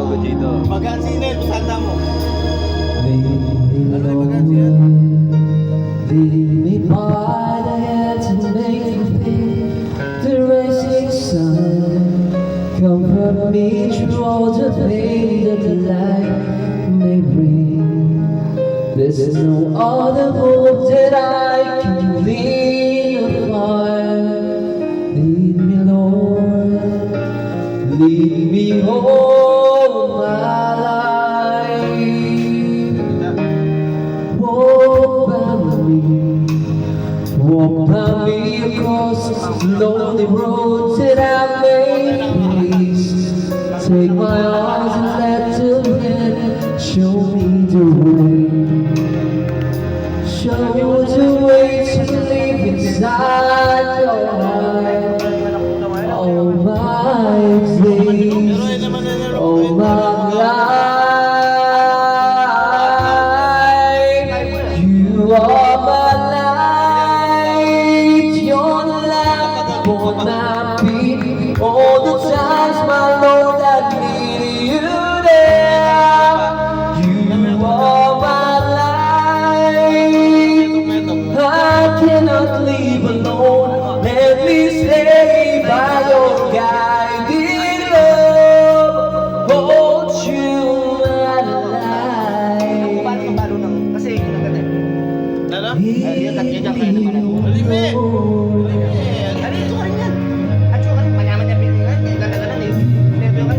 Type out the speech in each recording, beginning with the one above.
Magansin eh, santa mo. Ano yung magansin? Lead me by the hand to make me feel the rising sun. Comfort me through all the pain that the light may bring. There's no other hope that I can lean upon. Lead me, Lord, lead me all my life. Walk by me across the lonely road that I may face. Take my arms and let the wind show me the way. Show me the way to live inside your heart. All my days, all my life, you are my light. You're the lamp for my feet. All the times, my Lord, I need you there. You are my light. I cannot leave alone. Let me stay by your guiding love. Hold you my life. Kasi yung nagkatay. Ano? Yung kaya naman ako. Lime! Ano ito ka rin yan? At yung ano, mayaman niya pinigay. Yung ganda-ganda eh. Never ka.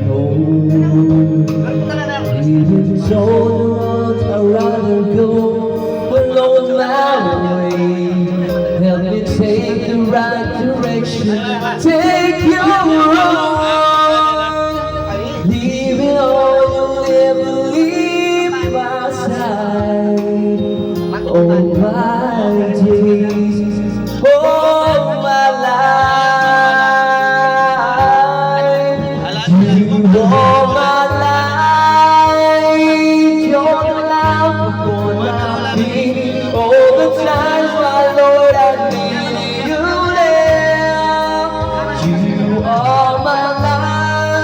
Punta na ako. Even so the road I'd rather go alone my way. Help me take the right direction. Take your road. Leave it all, you'll never leave my side. All my days, all my life. You are my light. You're the lamp for my feet. All the times, my Lord, I need you there. You are my light.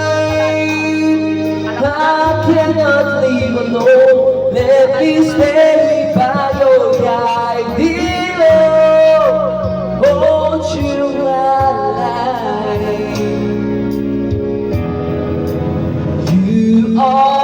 I cannot leave alone. Let me stay by your guiding love. Hold you my life. You are